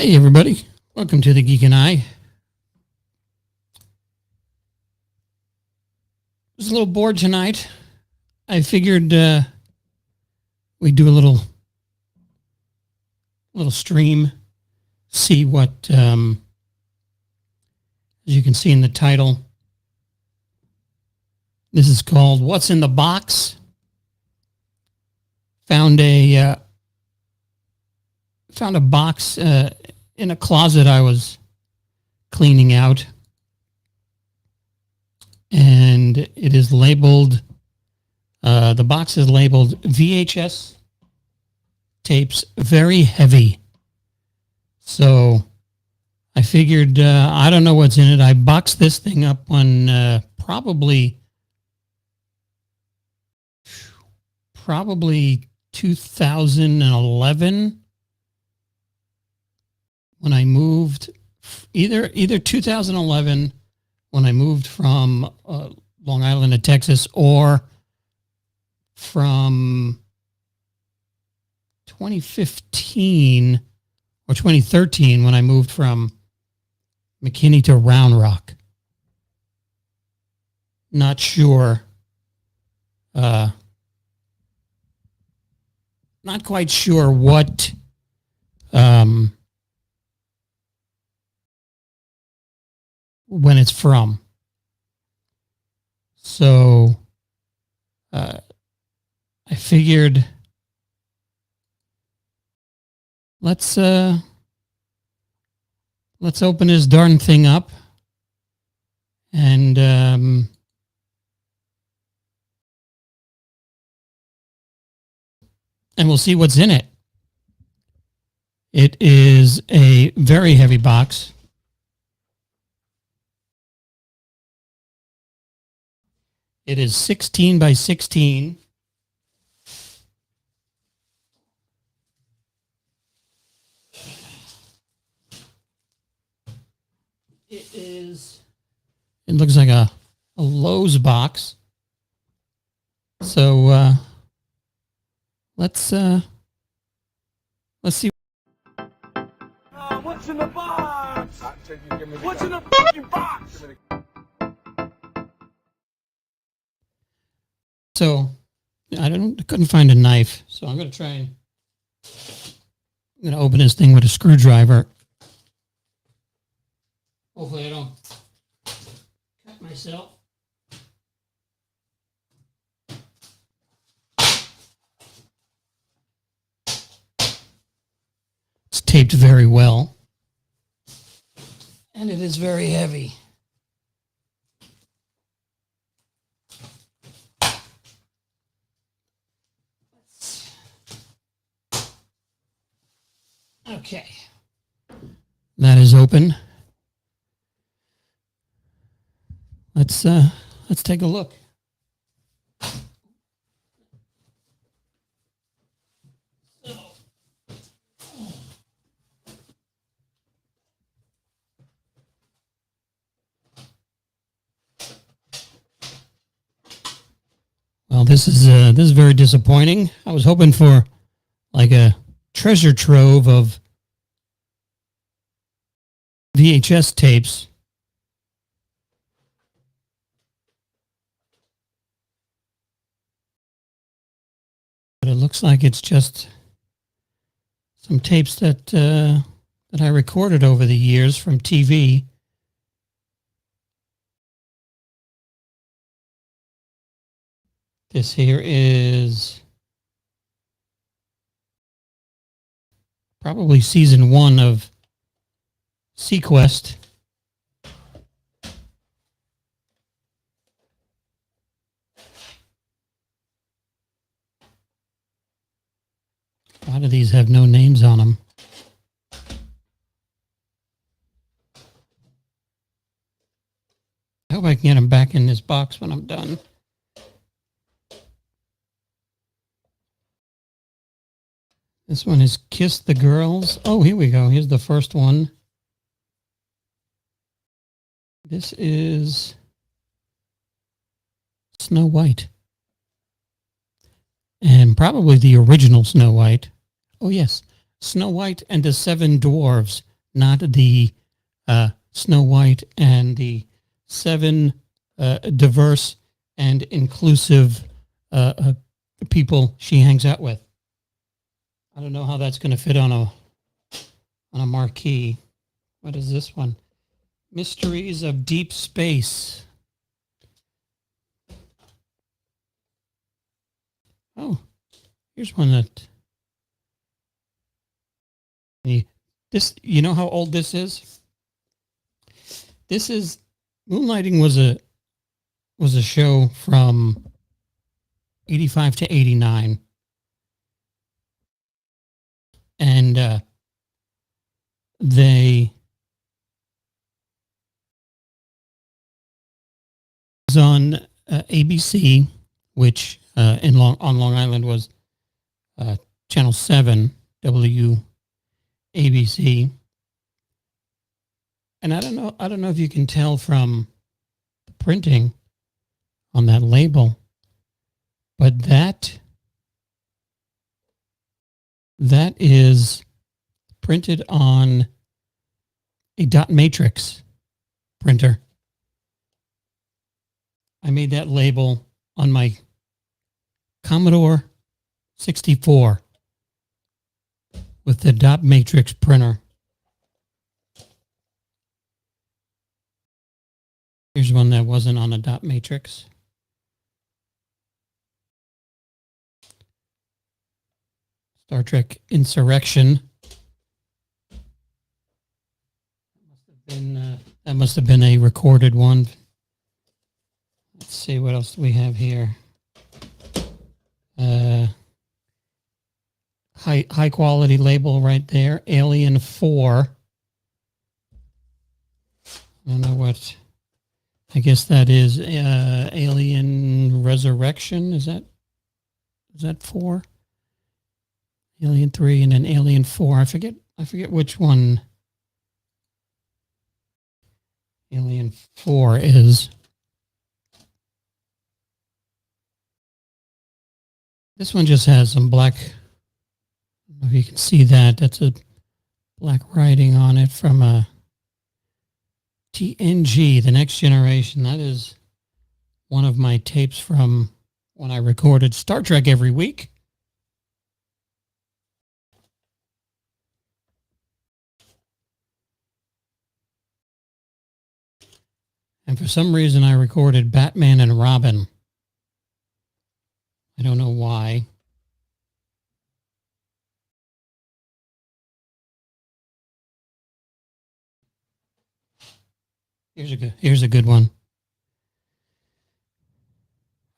Hey everybody, welcome to the Geek and I. Was a little bored tonight. I figured we'd do a little stream, see what, as you can see in the title, this is called What's in the Box. Found a box in a closet I was cleaning out, and it is labeled, the box is labeled VHS Tapes, very heavy. So I figured, I don't know what's in it. I boxed this thing up on probably 2011, when I moved, either 2011 when I moved from Long Island to Texas, or from 2015 or 2013 when I moved from McKinney to Round Rock. Not sure. Not quite sure what when it's from. So I figured let's open this darn thing up and we'll see what's in it. It is a very heavy box. It is 16 by 16. It looks like a Lowe's box. So let's see. What's in the box? What's in the fucking box? So I couldn't find a knife, so I'm going to open this thing with a screwdriver. Hopefully I don't cut myself. It's taped very well, and it is very heavy. Okay, that is open. Let's take a look. Well, this is very disappointing. I was hoping for like a treasure trove of VHS tapes. But it looks like it's just some tapes that I recorded over the years from TV. This here is probably season 1 of Sequest. A lot of these have no names on them. I hope I can get them back in this box when I'm done. This one is Kiss the Girls. Oh, here we go. Here's the first one. This is Snow White. And probably the original Snow White. Oh, yes. Snow White and the Seven Dwarves, not the Snow White and the 7 diverse and inclusive people she hangs out with. I don't know how that's going to fit on a marquee. What is this one? Mysteries of Deep Space. Oh, here's one that this. You know how old this is? This is Moonlighting was a show from 85 to 89, and they was on ABC, which on Long Island was Channel 7 WABC. And I don't know if you can tell from the printing on that label, but that is printed on a dot matrix printer. I made that label on my Commodore 64 with the dot matrix printer. Here's one that wasn't on a dot matrix. Star Trek Insurrection. That must have been a recorded one. Let's see what else we have here. High quality label right there. Alien 4. I don't know what. I guess that is Alien Resurrection. Is that 4? Alien 3 and then Alien 4. I forget which one Alien 4 is. This one just has some black. I don't know if you can see that. That's a black writing on it from a TNG, The Next Generation. That is one of my tapes from when I recorded Star Trek every week. And for some reason, I recorded Batman and Robin. I don't know why. Here's a good one.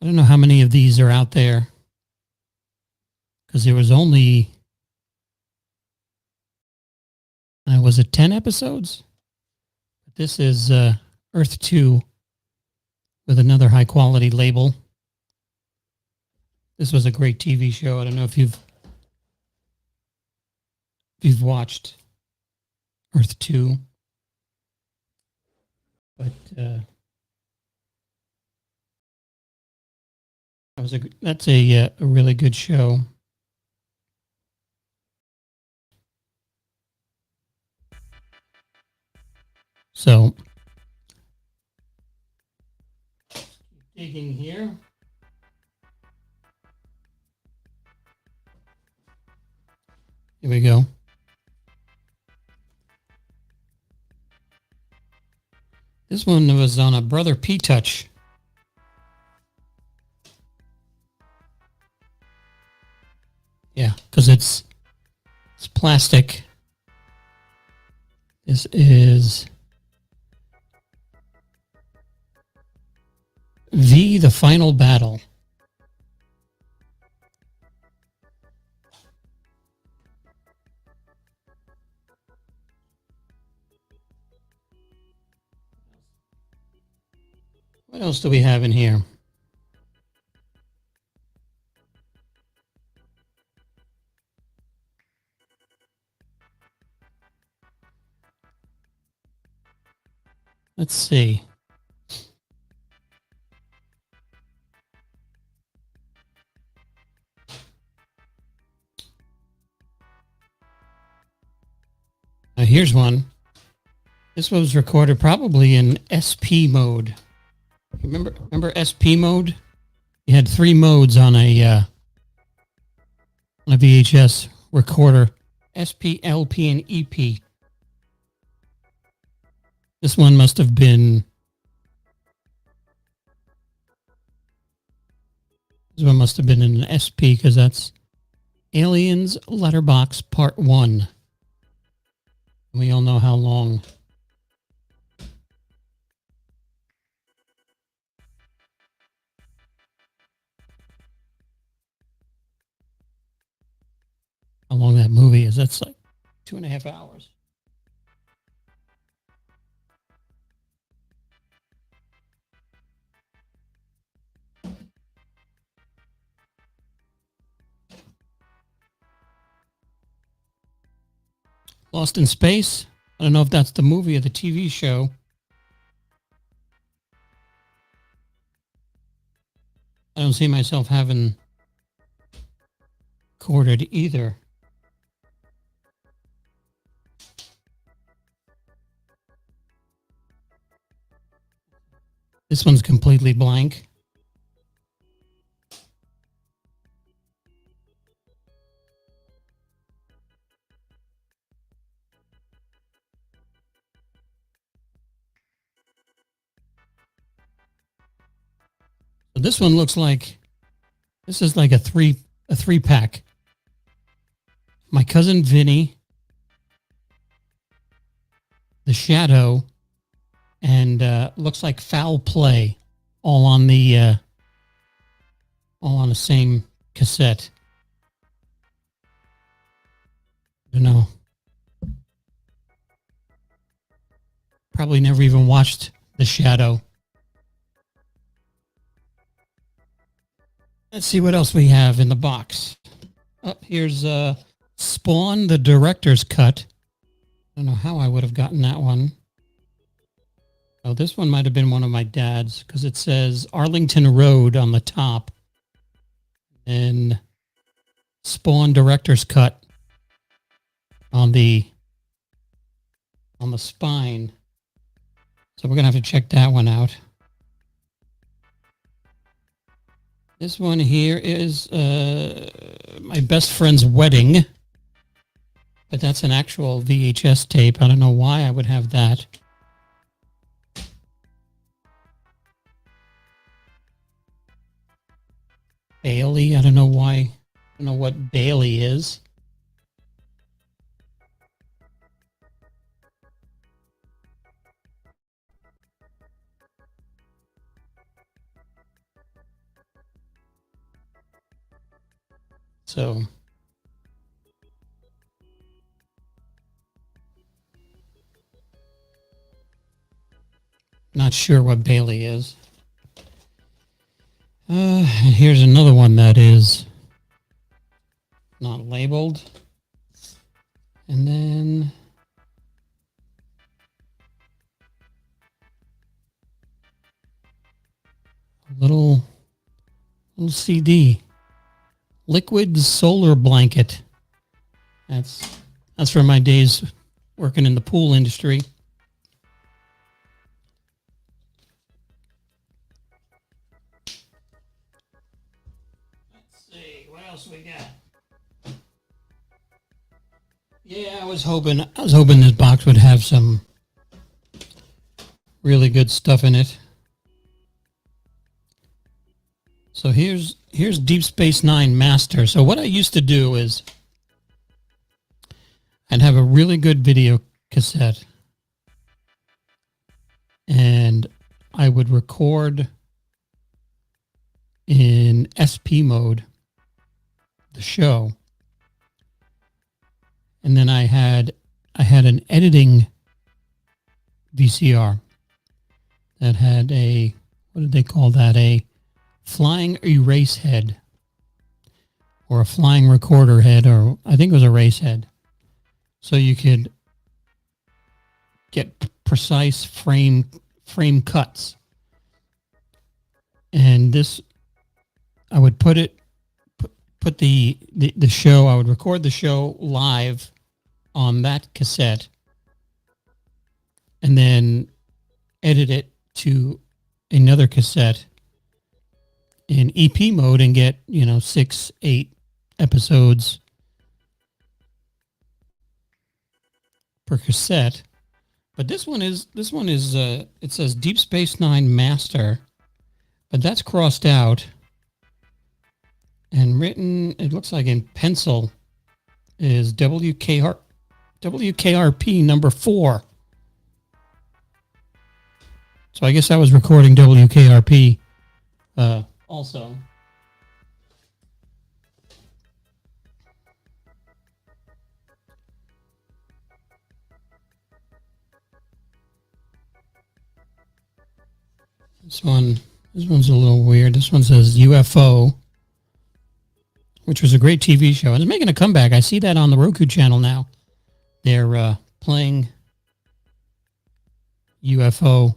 I don't know how many of these are out there because there was only, was it 10 episodes? This is Earth 2 with another high quality label. This was a great TV show. I don't know if you've watched Earth 2, but that's a really good show. So, digging here. Here we go. This one was on a Brother P Touch. Yeah, because it's plastic. This is V, The Final Battle. What else do we have in here? Let's see. here's one. This was recorded probably in SP mode. Remember SP mode? You had 3 modes on a VHS recorder: SP, LP, and EP. This one must have been. This one must have been in an SP because that's Aliens Letterbox Part 1. We all know how long. How long that movie is. That's like 2.5 hours. Lost in Space. I don't know if that's the movie or the TV show. I don't see myself having recorded either. This one's completely blank. So this one looks like this is like a three pack. My Cousin Vinny, The Shadow, and looks like Foul Play, all on the same cassette. I don't know. Probably never even watched The Shadow. Let's see what else we have in the box. Oh, here's Spawn, the director's cut. I don't know how I would have gotten that one. Oh, this one might have been one of my dad's because it says Arlington Road on the top and Spawn director's cut on the spine. So we're going to have to check that one out. This one here is my best friend's wedding, but that's an actual VHS tape. I don't know why I would have that. Bailey, I don't know why. I don't know what Bailey is. So not sure what Bailey is. And here's another one that is not labeled. And then a little CD. Liquid Solar Blanket. That's from my days working in the pool industry. Let's see, what else we got? Yeah, I was hoping this box would have some really good stuff in it. So here's Deep Space Nine Master. So what I used to do is I'd have a really good video cassette and I would record in SP mode the show. And then I had an editing VCR that had a, what did they call that? A flying erase head or a flying recorder head, or I think it was a erase head. So you could get precise frame cuts. And this, I would put the show, I would record the show live on that cassette and then edit it to another cassette in EP mode and get, 6, 8 episodes per cassette. But this one is it says Deep Space Nine Master, but that's crossed out and written, it looks like in pencil, is WKRP number 4. So I guess I was recording WKRP also. This one's a little weird. This one says UFO, which was a great TV show. And it's making a comeback. I see that on the Roku channel now. They're playing UFO.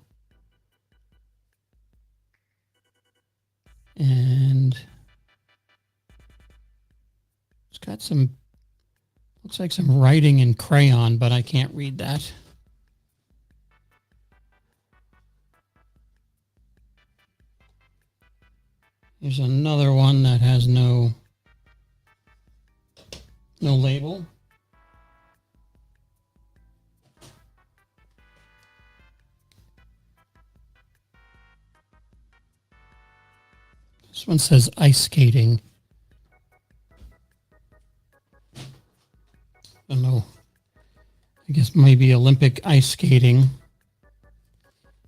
And it's got looks like some writing in crayon, but I can't read that. Here's another one that has no label. This one says ice skating. I don't know. I guess maybe Olympic ice skating.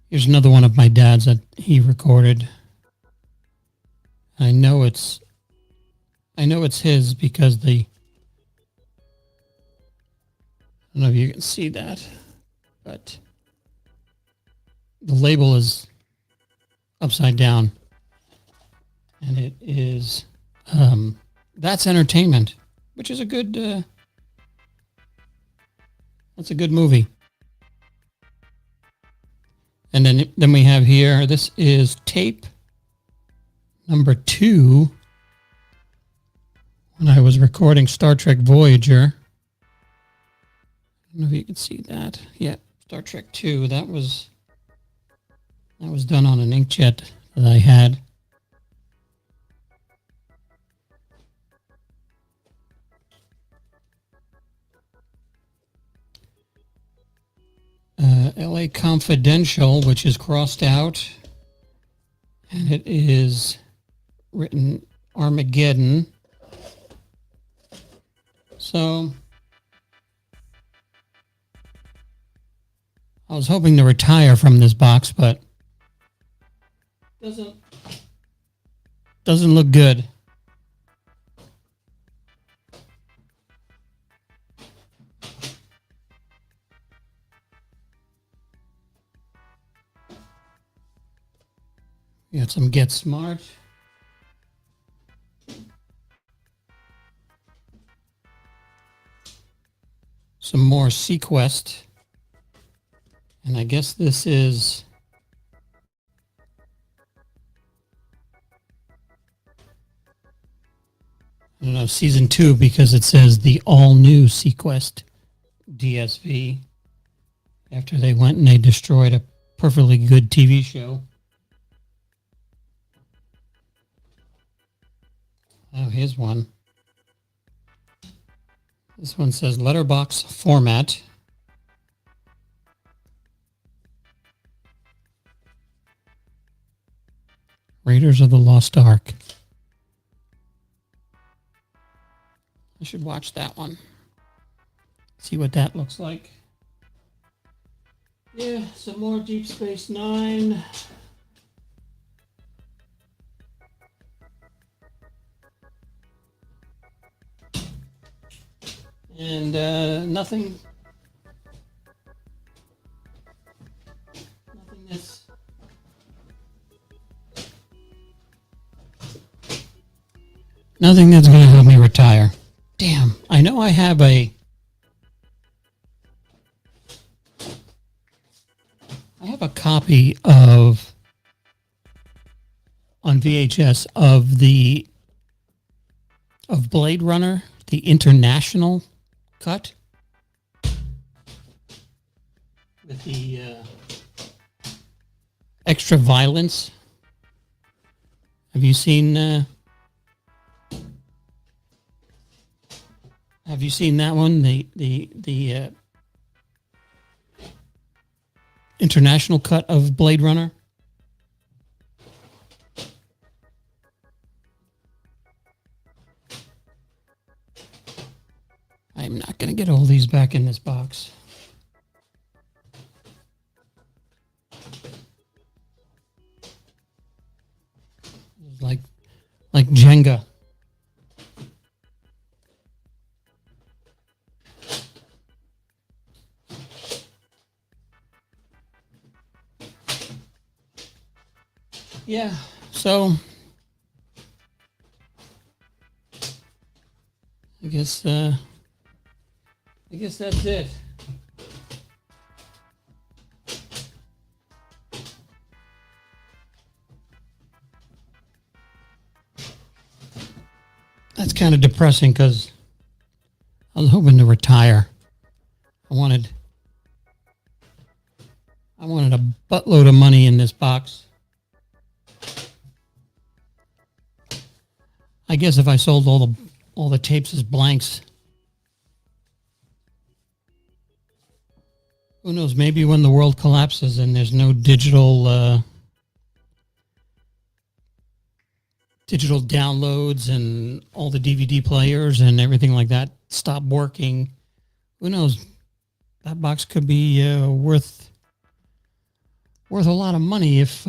Here's another one of my dad's that he recorded. I know it's his because I don't know if you can see that, but the label is upside down. And it is, That's Entertainment, which is that's a good movie. And then we have here, this is tape number 2, when I was recording Star Trek Voyager. I don't know if you can see that. Yeah, Star Trek 2, that was done on an inkjet that I had. LA Confidential, which is crossed out, and it is written Armageddon. So I was hoping to retire from this box, but doesn't look good. We got some Get Smart. Some more Sequest. And I guess this is, I don't know, season 2, because it says the all-new Sequest DSV after they went and they destroyed a perfectly good TV show. Oh, here's one. This one says letterbox format. Raiders of the Lost Ark. I should watch that one. See what that looks like. Yeah, some more Deep Space Nine. And nothing that's going to help me retire. Damn, I know I have a copy of, on VHS, of Blade Runner, the international cut, with the extra violence. Have you seen that one? The international cut of Blade Runner? I'm not going to get all these back in this box. Like Jenga. Yeah, so I guess that's it. That's kind of depressing because I was hoping to retire. I wanted a buttload of money in this box. I guess if I sold all the tapes as blanks, who knows? Maybe when the world collapses and there's no digital downloads and all the DVD players and everything like that stop working, who knows? That box could be worth a lot of money if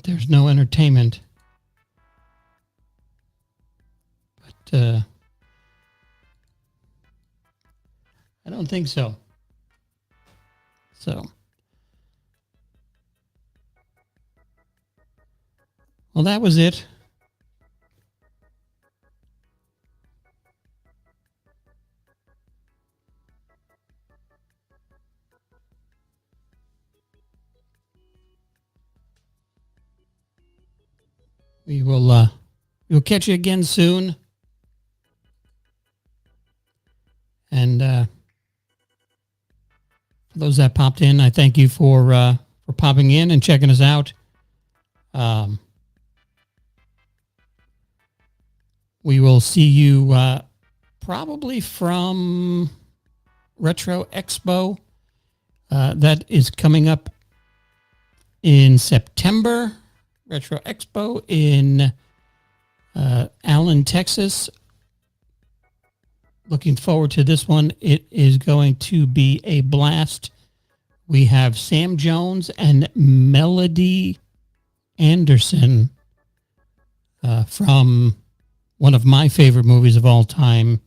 there's no entertainment. But I don't think so. So, well, that was it. We'll catch you again soon. And for those that popped in, I thank you for popping in and checking us out. We will see you probably from Retro Expo. That is coming up in September. Retro Expo in Allen, Texas. Looking forward to this one. It is going to be a blast. We have Sam Jones and Melody Anderson from one of my favorite movies of all time,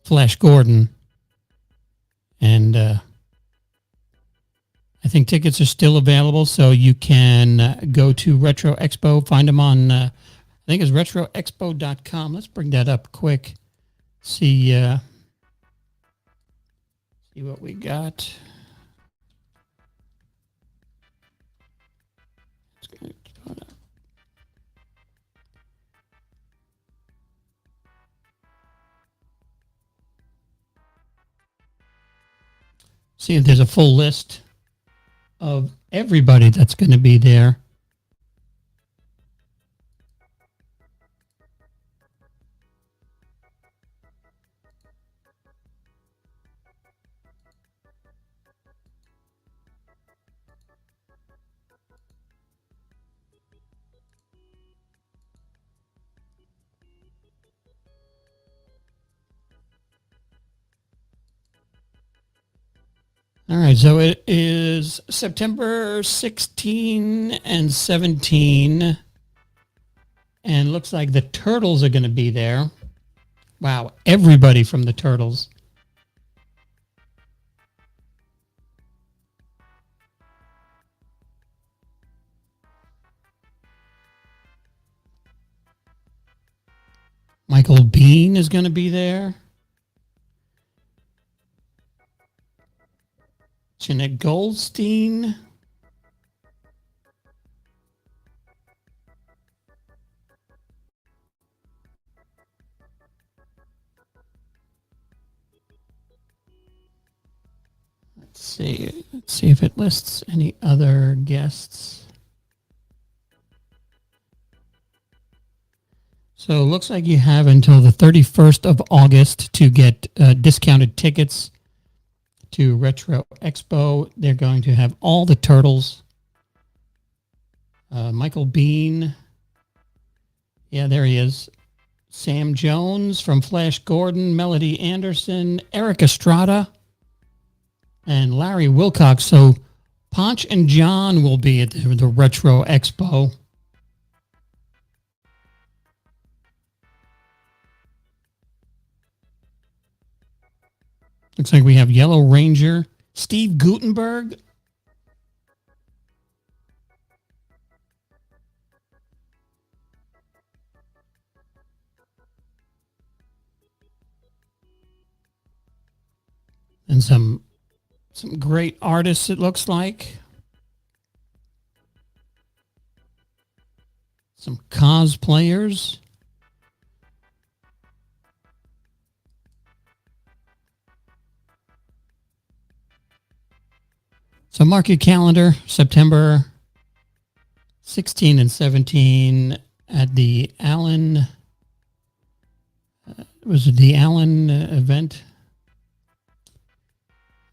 Flash Gordon. And I think tickets are still available, so you can go to Retro Expo, find them on, I think it's retroexpo.com. Let's bring that up quick. See what we got. See if there's a full list of everybody that's going to be there. All right, so it is September 16 and 17, and looks like the Turtles are going to be there. Wow, everybody from the Turtles. Michael Biehn is going to be there. Jeanette Goldstein. Let's see if it lists any other guests. So it looks like you have until the 31st of August to get discounted tickets to Retro Expo. They're going to have all the Turtles. Michael Bean. Yeah, there he is. Sam Jones from Flash Gordon, Melody Anderson, Eric Estrada, and Larry Wilcox. So Ponch and John will be at the Retro Expo. Looks like we have Yellow Ranger, Steve Guttenberg. And some great artists, it looks like. Some cosplayers. So mark your calendar, September 16 and 17 at the Allen, was it the Allen event?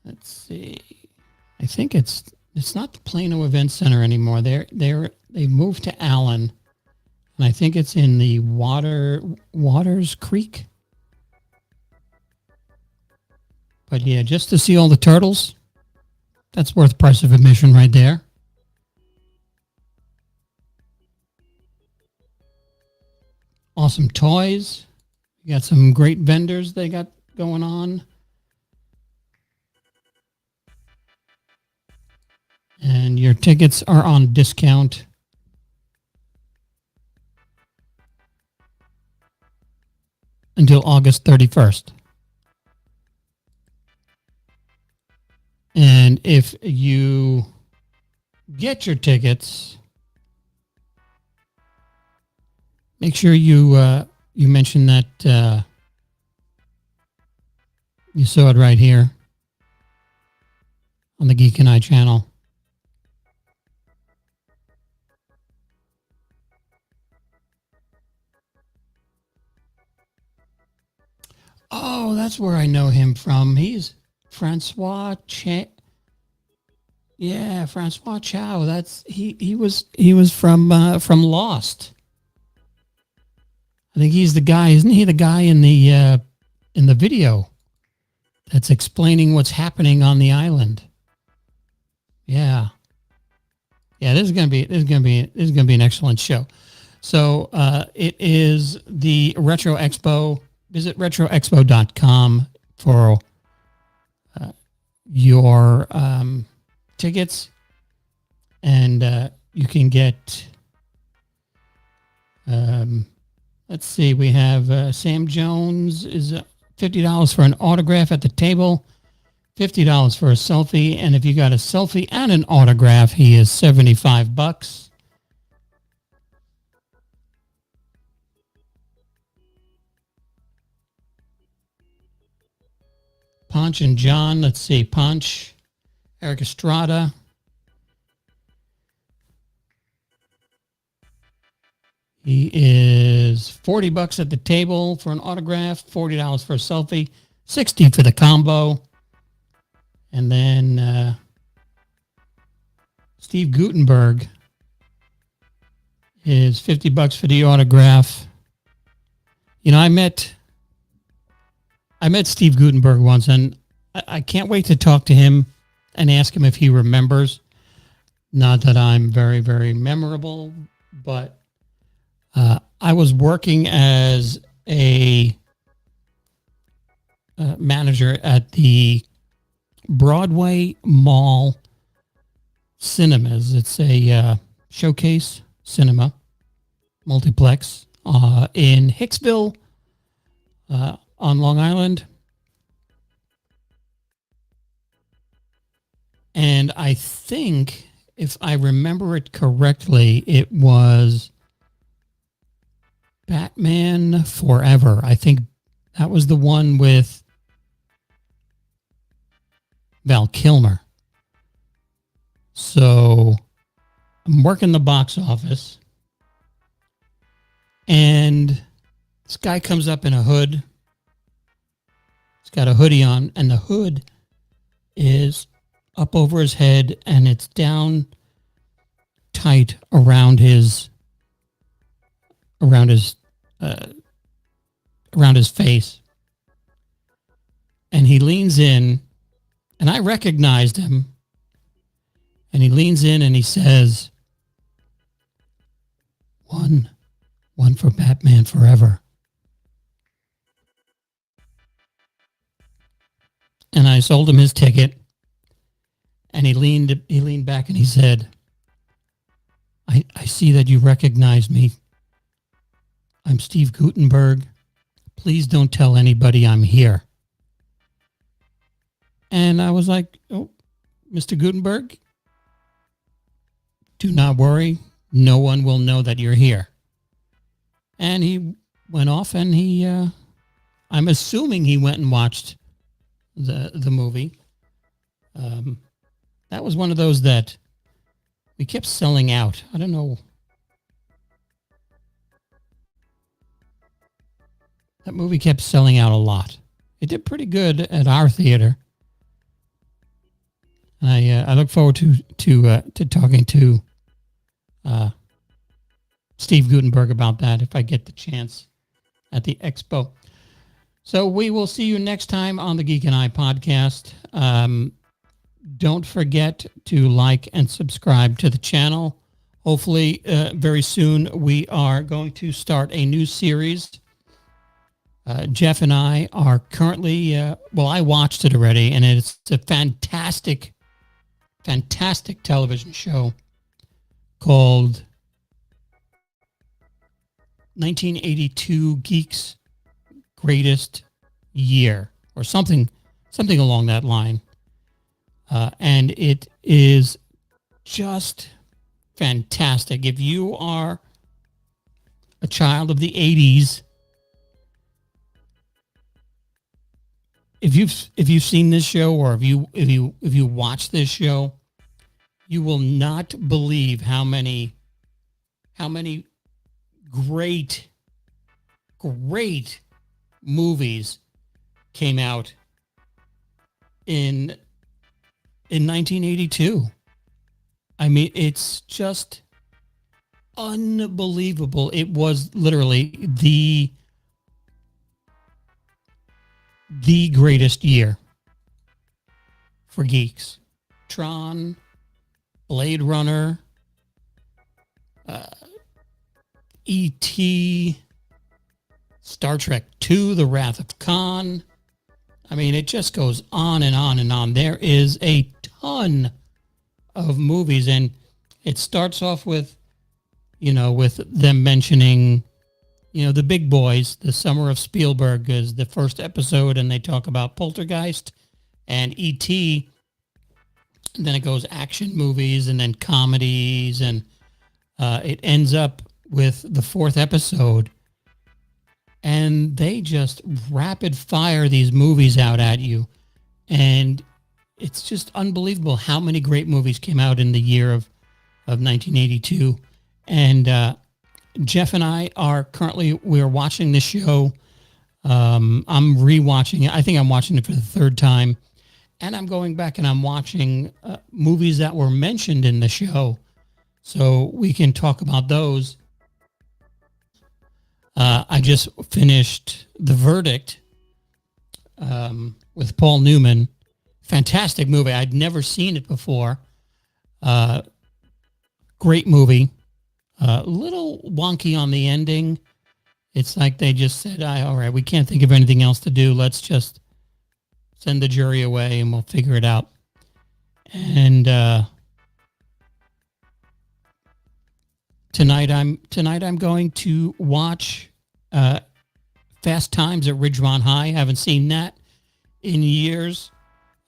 Let's see. I think it's not the Plano Event Center anymore. They moved to Allen, and I think it's in the Waters Creek. But yeah, just to see all the turtles, that's worth price of admission right there. Awesome toys. You got some great vendors they got going on. And your tickets are on discount. Until August 31st. And if you get your tickets, make sure you mention that you saw it right here on the Geek and I channel. Oh, that's where I know him from. He's Francois Chow. Yeah, Francois Chow. That's he was from Lost. I think he's the guy, isn't he? The guy in the video that's explaining what's happening on the island. Yeah. Yeah, this is gonna be an excellent show. So it is the Retro Expo. Visit retroexpo.com for your tickets, and you can get. Let's see, we have Sam Jones is $50 for an autograph at the table, $50 for a selfie, and if you got a selfie and an autograph, he is $75. Ponch and John, let's see, Ponch, Eric Estrada. He is $40 at the table for an autograph, $40 for a selfie, $60 for the combo. And then Steve Guttenberg is $50 for the autograph. You know, I met Steve Guttenberg once, and I can't wait to talk to him and ask him if he remembers. Not that I'm very, very memorable, but I was working as a manager at the Broadway Mall Cinemas. It's a showcase cinema multiplex in Hicksville on Long Island. And I think, if I remember it correctly, it was Batman Forever. I think that was the one with Val Kilmer. So I'm working the box office, and this guy comes up in a hood. He's got a hoodie on, and the hood is up over his head, and it's down tight around his face. And he leans in, and I recognized him. And he leans in and he says, one for Batman Forever. And I sold him his ticket, and he leaned back and he said, I see that you recognize me. I'm Steve Guttenberg. Please don't tell anybody I'm here. And I was like, oh, Mr. Guttenberg, do not worry. No one will know that you're here. And he went off, and I'm assuming he went and watched the movie. That was one of those that we kept selling out. I don't know. That movie kept selling out a lot. It did pretty good at our theater. I look forward to talking to Steve Guttenberg about that if I get the chance at the expo. So we will see you next time on the Geek and I podcast. Don't forget to like and subscribe to the channel. Hopefully, very soon we are going to start a new series. Jeff and I are currently, I watched it already, and it's a fantastic television show called 1982 Geeks Greatest Year, or something along that line. And it is just fantastic. If you are a child of the 80s, if you've seen this show, or if you watch this show, you will not believe how many great movies came out in 1982. I mean, it's just unbelievable. It was literally the greatest year for geeks. Tron, Blade Runner, E.T., Star Trek II, The Wrath of Khan. I mean, it just goes on and on and on. There is a ton of movies, and it starts off with, with them mentioning, the big boys. The Summer of Spielberg is the first episode, and they talk about Poltergeist and E.T., and then it goes action movies and then comedies, and it ends up with the fourth episode. And they just rapid fire these movies out at you. And it's just unbelievable how many great movies came out in the year of 1982. And Jeff and I are we're watching this show. I'm rewatching it. I think I'm watching it for the third time. And I'm going back and I'm watching movies that were mentioned in the show, so we can talk about those. I just finished The Verdict with Paul Newman. Fantastic movie. I'd never seen it before. Great movie. A little wonky on the ending. It's like they just said, all right, we can't think of anything else to do. Let's just send the jury away and we'll figure it out. And tonight I'm going to watch Fast Times at Ridgemont High. Haven't seen that in years.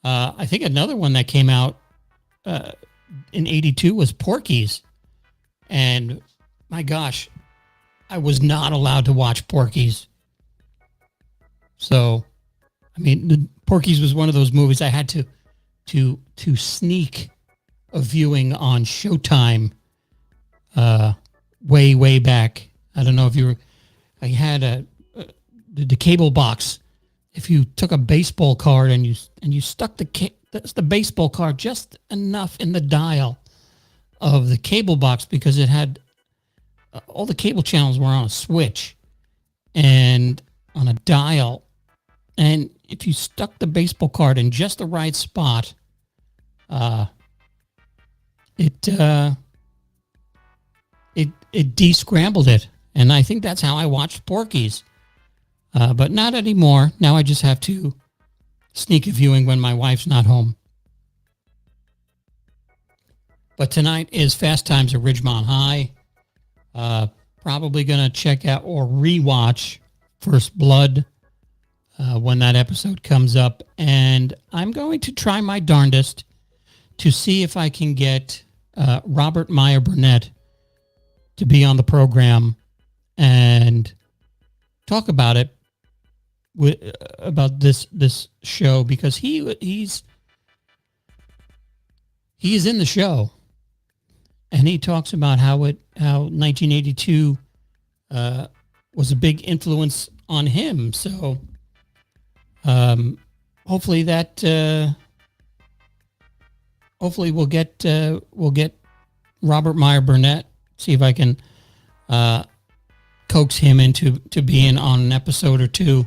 I think another one that came out in 82 was Porky's. And my gosh, I was not allowed to watch Porky's. So, I mean, Porky's was one of those movies I had to to sneak a viewing on Showtime way back. I don't know if you were, I had the cable box. If you took a baseball card and you stuck the baseball card just enough in the dial of the cable box, because it had all the cable channels were on a switch and on a dial, and if you stuck the baseball card in just the right spot, it de-scrambled it. And I think that's how I watched Porky's. But not anymore. Now I just have to sneak a viewing when my wife's not home. But tonight is Fast Times at Ridgemont High. Probably going to check out or rewatch First Blood when that episode comes up. And I'm going to try my darndest to see if I can get Robert Meyer Burnett to be on the program and talk about it, about this show, because he's in the show, and he talks about how 1982 was a big influence on him. So hopefully we'll get Robert Meyer Burnett. See if I can coax him into being on an episode or two.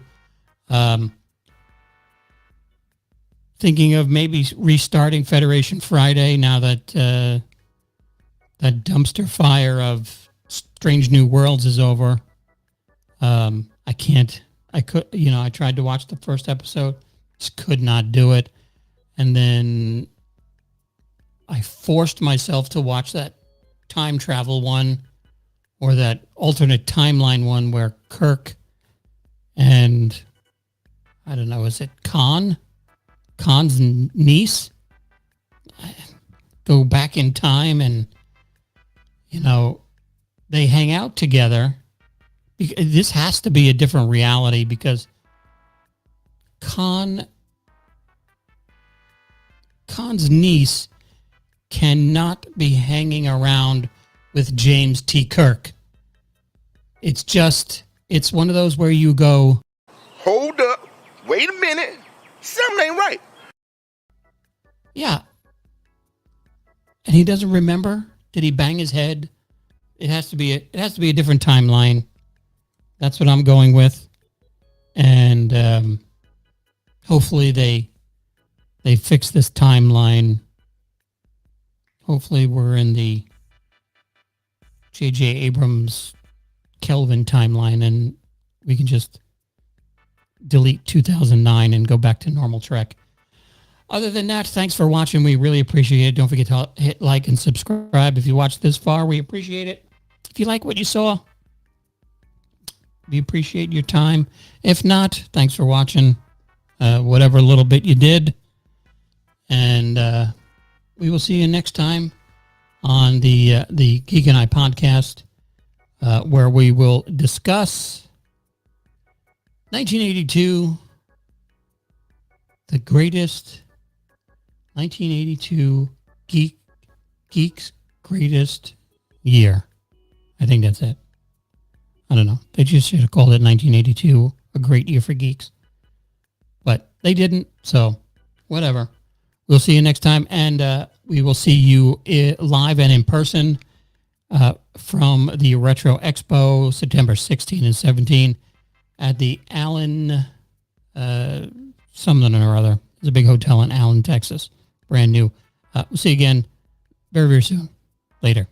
Thinking of maybe restarting Federation Friday now that that dumpster fire of Strange New Worlds is over. I tried to watch the first episode, just could not do it. And then I forced myself to watch that time travel one, or that alternate timeline one where Kirk and, I don't know, is it Khan's niece go back in time, and they hang out together. This has to be a different reality, because Khan's niece cannot be hanging around with James T. Kirk. It's one of those where you go, Hold up. Wait a minute. Something ain't right. yeah. And he doesn't remember. Did he bang his head? It has to be a different timeline. That's what I'm going with. And hopefully they fix this timeline. Hopefully we're in the J.J. Abrams Kelvin timeline, and we can just delete 2009 and go back to normal Trek. Other than that, thanks for watching. We really appreciate it. Don't forget to hit like and subscribe if you watched this far. We appreciate it. If you like what you saw, we appreciate your time. If not, thanks for watching whatever little bit you did. And we will see you next time on the Geek and I podcast, where we will discuss 1982, the greatest 1982 Geek's greatest year. I think that's it. I don't know. They just should have called it 1982, a great year for geeks. But they didn't, so whatever. We'll see you next time, and we will see you live and in person from the Retro Expo, September 16 and 17 at the Allen something or other. It's a big hotel in Allen, Texas. Brand new. We'll see you again very, very soon. Later.